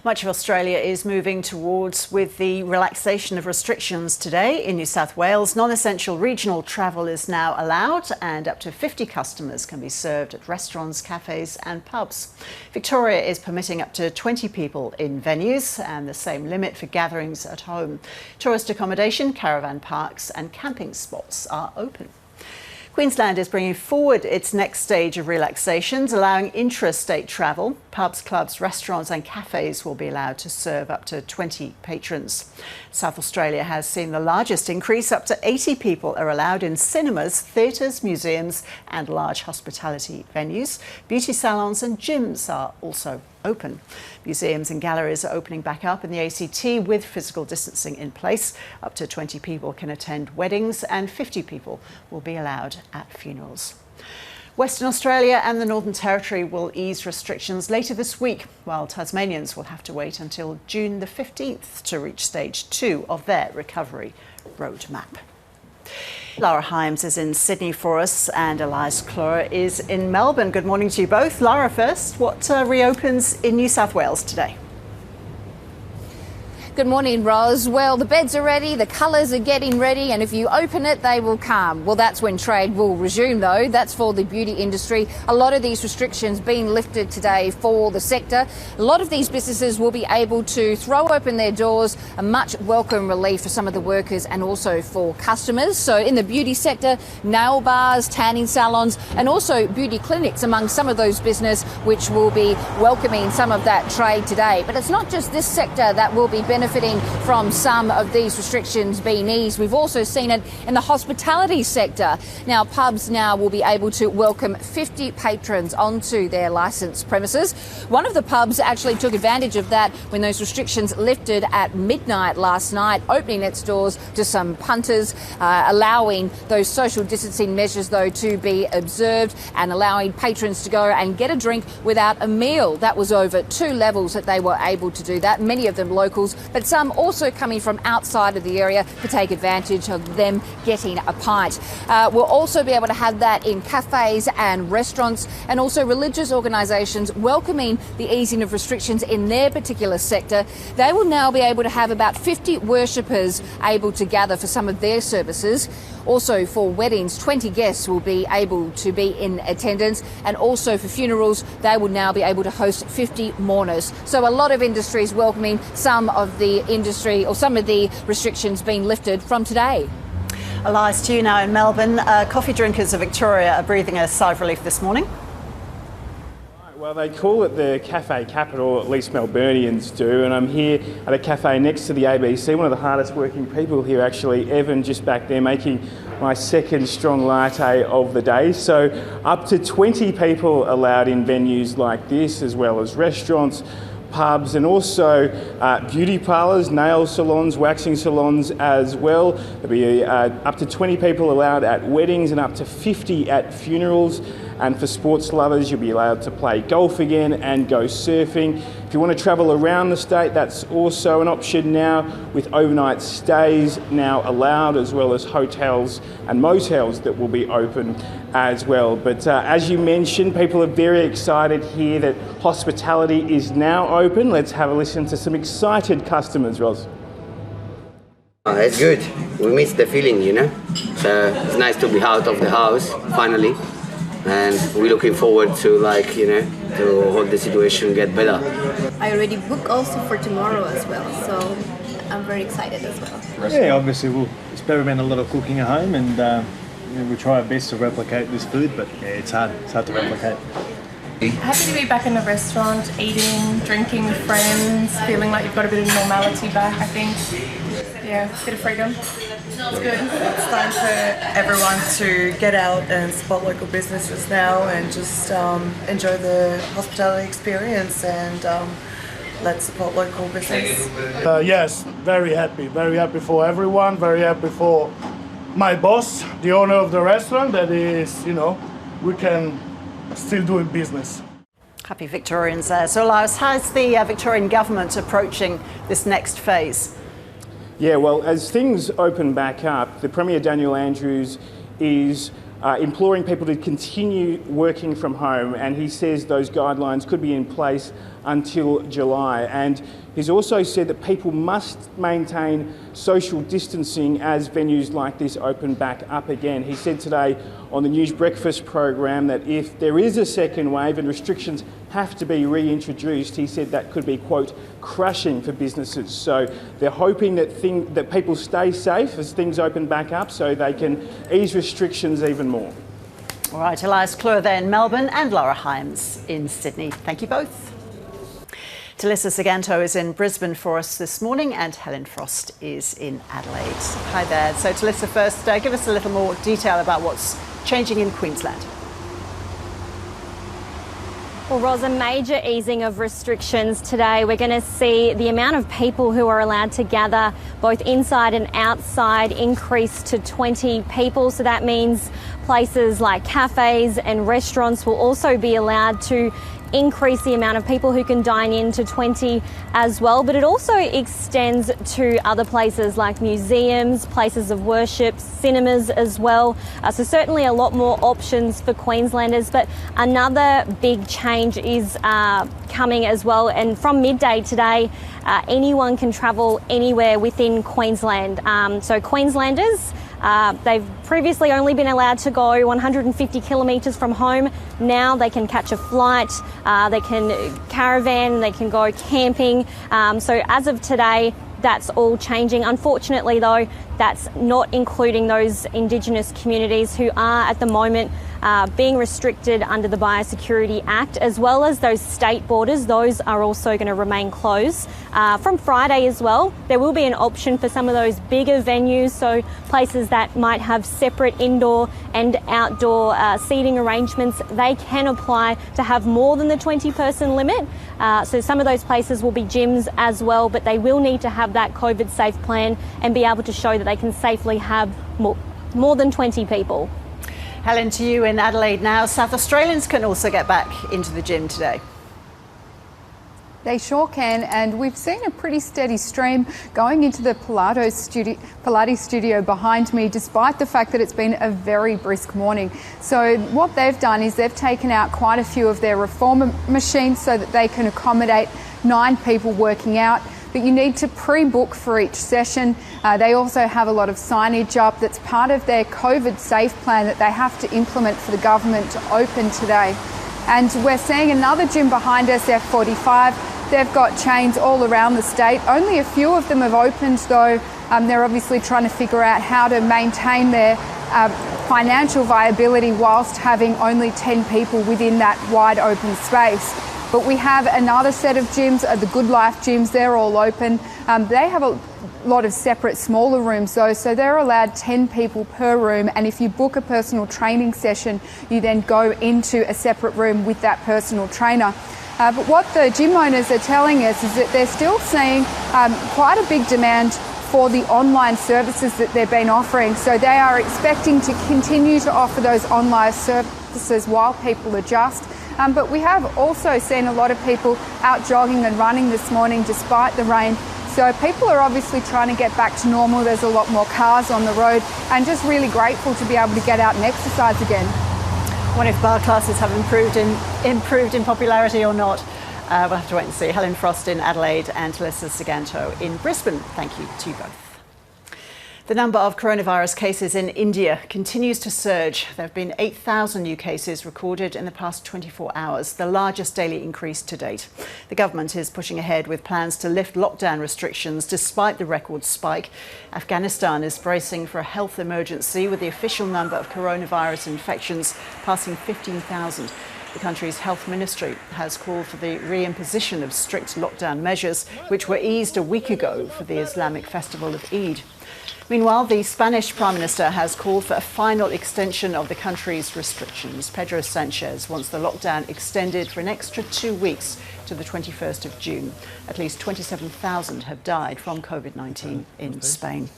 Much of Australia is moving towards with the relaxation of restrictions today. In New South Wales, non-essential regional travel is now allowed and up to 50 customers can be served at restaurants, cafes and pubs. Victoria is permitting up to 20 people in venues and the same limit for gatherings at home. Tourist accommodation, caravan parks and camping spots are open. Queensland is bringing forward its next stage of relaxations, allowing intra-state travel. Pubs, clubs, restaurants and cafes will be allowed to serve up to 20 patrons. South Australia has seen the largest increase. Up to 80 people are allowed in cinemas, theatres, museums and large hospitality venues. Beauty salons and gyms are also open. Museums and galleries are opening back up in the ACT with physical distancing in place. Up to 20 people can attend weddings and 50 people will be allowed at funerals. Western Australia and the Northern Territory will ease restrictions later this week, while Tasmanians will have to wait until June the 15th to reach stage 2 of their recovery roadmap. Lara Hyams is in Sydney for us and Elias Clure is in Melbourne. Good morning to you both. Lara first, what reopens in New South Wales today? Good morning, Ros. Well, the beds are ready, the colours are getting ready, and if you open it, they will come. Well, that's when trade will resume, though. That's for the beauty industry. A lot of these restrictions being lifted today for the sector. A lot of these businesses will be able to throw open their doors, a much welcome relief for some of the workers and also for customers. So in the beauty sector, nail bars, tanning salons, and also beauty clinics among some of those business which will be welcoming some of that trade today. But it's not just this sector that will be benefiting from some of these restrictions being eased. We've also seen it in the hospitality sector. Now, pubs now will be able to welcome 50 patrons onto their licensed premises. One of the pubs actually took advantage of that when those restrictions lifted at midnight last night, opening its doors to some punters, allowing those social distancing measures, though, to be observed and allowing patrons to go and get a drink without a meal. That was over 2 levels that they were able to do that, many of them locals, but some also coming from outside of the area to take advantage of them getting a pint. We'll also be able to have that in cafes and restaurants, and also religious organisations welcoming the easing of restrictions in their particular sector. They will now be able to have about 50 worshippers able to gather for some of their services. Also for weddings, 20 guests will be able to be in attendance, and also for funerals, they will now be able to host 50 mourners. So a lot of industries welcoming some of the industry or some of the restrictions being lifted from today. Elias, to you now in Melbourne. Coffee drinkers of Victoria are breathing a sigh of relief this morning. Well, they call it the cafe capital, at least Melburnians do, and I'm here at a cafe next to the ABC, one of the hardest working people here actually, Evan, just back there making my second strong latte of the day. So up to 20 people allowed in venues like this, as well as restaurants, pubs and also beauty parlours, nail salons, waxing salons as well. There'll be up to 20 people allowed at weddings and up to 50 at funerals. And for sports lovers, you'll be allowed to play golf again and go surfing. If you want to travel around the state, that's also an option now, with overnight stays now allowed, as well as hotels and motels that will be open as well. But as you mentioned, people are very excited here that hospitality is now open. Let's have a listen to some excited customers, Ros. It's good. We miss the feeling, you know. It's nice to be out of the house, finally. And we're looking forward to, to hold the situation get better. I already booked also for tomorrow as well, so I'm very excited as well. Yeah, obviously we'll experiment a lot of cooking at home, and we try our best to replicate this food, but yeah, it's hard to replicate. Happy to be back in the restaurant, eating, drinking with friends, feeling like you've got a bit of normality back, I think. Yeah, a bit of freedom. It's good. It's time for everyone to get out and support local businesses now and just enjoy the hospitality experience and let's support local business. Yes, very happy for everyone, very happy for my boss, the owner of the restaurant, that is, we can still doing business. Happy Victorians there. So Elias, how's the Victorian government approaching this next phase? Yeah, well, as things open back up, the Premier Daniel Andrews is imploring people to continue working from home, and he says those guidelines could be in place until July. And he's also said that people must maintain social distancing as venues like this open back up again. He said today on the News Breakfast program that if there is a second wave and restrictions have to be reintroduced, he said that could be, quote, crushing for businesses. So they're hoping that people stay safe as things open back up so they can ease restrictions even more. All right, Elias, Clure there in Melbourne and Lara Hyams in Sydney. Thank you both. Talissa Siganto is in Brisbane for us this morning and Helen Frost is in Adelaide. Hi there. So Talissa, first, give us a little more detail about what's changing in Queensland. Well, Ros, a major easing of restrictions today. We're going to see the amount of people who are allowed to gather both inside and outside increase to 20 people. So that means places like cafes and restaurants will also be allowed to increase the amount of people who can dine in to 20 as well, but it also extends to other places like museums, places of worship, cinemas as well. So certainly a lot more options for Queenslanders, but another big change is coming as well, and from midday today anyone can travel anywhere within Queensland. So Queenslanders, they've previously only been allowed to go 150 kilometres from home. Now they can catch a flight, they can caravan, they can go camping. So as of today, that's all changing. Unfortunately though, that's not including those Indigenous communities who are at the moment being restricted under the Biosecurity Act, as well as those state borders. Those are also going to remain closed. From Friday as well, there will be an option for some of those bigger venues, so places that might have separate indoor and outdoor seating arrangements. They can apply to have more than the 20-person limit. So some of those places will be gyms as well, but they will need to have that COVID safe plan and be able to show that they can safely have more than 20 people. Helen, to you in Adelaide now. South Australians can also get back into the gym today. They sure can, and we've seen a pretty steady stream going into the Pilates studio behind me, despite the fact that it's been a very brisk morning. So what they've done is they've taken out quite a few of their reformer machines so that they can accommodate 9 people working out. But you need to pre-book for each session. They also have a lot of signage up that's part of their COVID safe plan that they have to implement for the government to open today. And we're seeing another gym behind us, F45. They've got chains all around the state. Only a few of them have opened though. They're obviously trying to figure out how to maintain their financial viability whilst having only 10 people within that wide open space. But we have another set of gyms, the Good Life gyms. They're all open. They have a lot of separate smaller rooms though, so they're allowed 10 people per room, and if you book a personal training session, you then go into a separate room with that personal trainer. But what the gym owners are telling us is that they're still seeing quite a big demand for the online services that they've been offering. So they are expecting to continue to offer those online services while people adjust. But we have also seen a lot of people out jogging and running this morning despite the rain. So people are obviously trying to get back to normal. There's a lot more cars on the road and just really grateful to be able to get out and exercise again. I wonder if bar classes have improved in popularity or not. We'll have to wait and see. Helen Frost in Adelaide and Talissa Siganto in Brisbane. Thank you to you both. The number of coronavirus cases in India continues to surge. There have been 8,000 new cases recorded in the past 24 hours, the largest daily increase to date. The government is pushing ahead with plans to lift lockdown restrictions despite the record spike. Afghanistan is bracing for a health emergency with the official number of coronavirus infections passing 15,000. The country's health ministry has called for the re-imposition of strict lockdown measures, which were eased a week ago for the Islamic festival of Eid. Meanwhile, the Spanish Prime Minister has called for a final extension of the country's restrictions. Pedro Sanchez wants the lockdown extended for an extra 2 weeks to the 21st of June. At least 27,000 have died from COVID-19 in Spain.